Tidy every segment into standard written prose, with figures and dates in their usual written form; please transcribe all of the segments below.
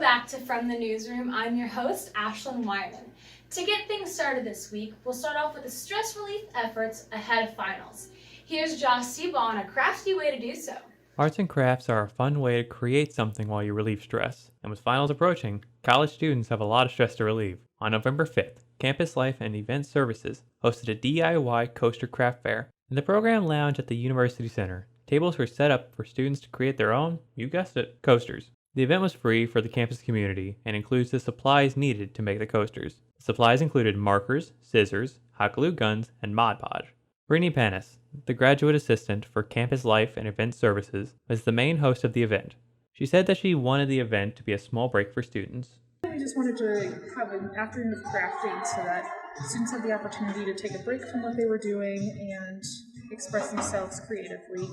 back to From the Newsroom. I'm your host, Ashlyn Wyman. To get things started this week, we'll start off with the stress relief efforts ahead of finals. Here's Josh Seba on a crafty way to do so. Arts and crafts are a fun way to create something while you relieve stress. And with finals approaching, college students have a lot of stress to relieve. On November 5th, Campus Life and Event Services hosted a DIY coaster craft fair in the program lounge at the University Center. Tables were set up for students to create their own, you guessed it, coasters. The event was free for the campus community and includes the supplies needed to make the coasters. The supplies included markers, scissors, hot glue guns, and Mod Podge. Brittany Panis, the graduate assistant for Campus Life and Event Services, was the main host of the event. She said that she wanted the event to be a small break for students. We just wanted to have an afternoon of crafting so that students had the opportunity to take a break from what they were doing and express themselves creatively.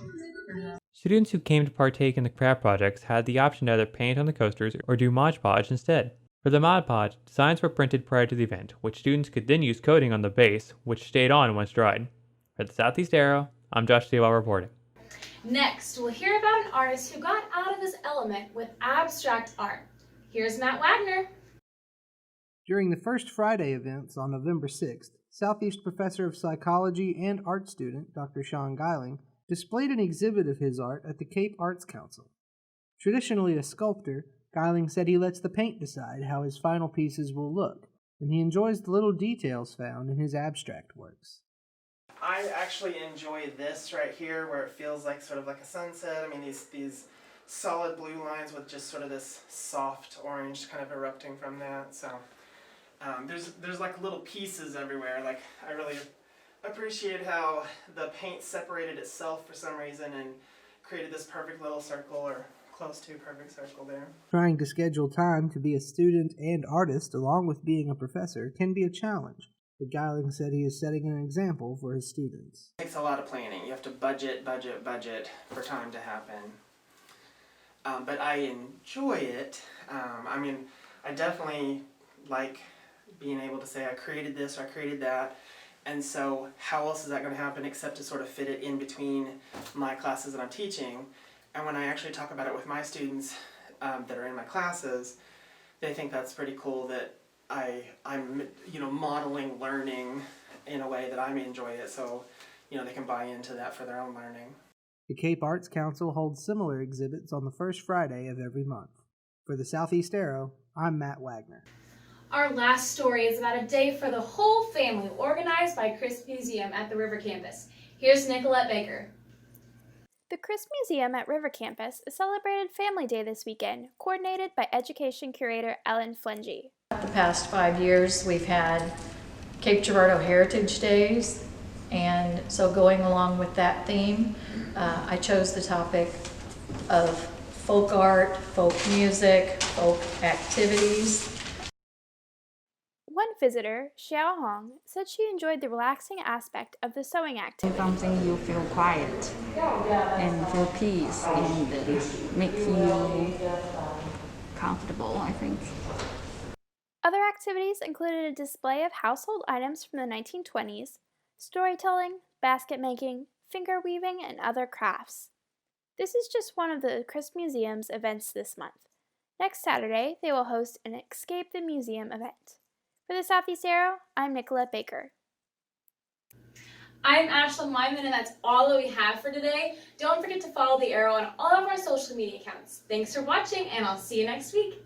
Students who came to partake in the craft projects had the option to either paint on the coasters or do Mod Podge instead. For the Mod Podge, designs were printed prior to the event, which students could then use coating on the base, which stayed on once dried. For the Southeast Arrow, I'm Josh Seba reporting. Next, we'll hear about an artist who got out of his element with abstract art. Here's Matt Wagner. During the First Friday events on November 6th, Southeast Professor of Psychology and art student Dr. Sean Geiling displayed an exhibit of his art at the Cape Arts Council. Traditionally a sculptor, Geiling said he lets the paint decide how his final pieces will look, and he enjoys the little details found in his abstract works. I actually enjoy this right here where it feels like sort of like a sunset. I mean these solid blue lines with just sort of this soft orange kind of erupting from that. So there's like little pieces everywhere. Like I really appreciate how the paint separated itself for some reason and created this perfect little circle, or close to perfect circle there. Trying to schedule time to be a student and artist along with being a professor can be a challenge, but Geiling said he is setting an example for his students. It takes a lot of planning. You have to budget for time to happen. But I enjoy it. I definitely like being able to say I created this or I created that. And so how else is that going to happen except to sort of fit it in between my classes that I'm teaching? And when I actually talk about it with my students that are in my classes, they think that's pretty cool that I'm modeling learning in a way that I enjoy it, so they can buy into that for their own learning. The Cape Arts Council holds similar exhibits on the first Friday of every month. For the Southeast Arrow, I'm Matt Wagner. Our last story is about a day for the whole family organized by Crisp Museum at the River Campus. Here's Nicolette Baker. The Crisp Museum at River Campus celebrated Family Day this weekend, coordinated by Education Curator Ellen Flengy. The past 5 years we've had Cape Girardeau Heritage Days, and so going along with that theme, I chose the topic of folk art, folk music, folk activities. One visitor, Xiao Hong, said she enjoyed the relaxing aspect of the sewing activity. Something you feel quiet and feel peace and make you comfortable, I think. Other activities included a display of household items from the 1920s, storytelling, basket making, finger weaving, and other crafts. This is just one of the Crisp Museum's events this month. Next Saturday, they will host an Escape the Museum event. For the Southeast Arrow, I'm Nicolette Baker. I'm Ashlyn Wyman, and that's all that we have for today. Don't forget to follow the Arrow on all of our social media accounts. Thanks for watching, and I'll see you next week.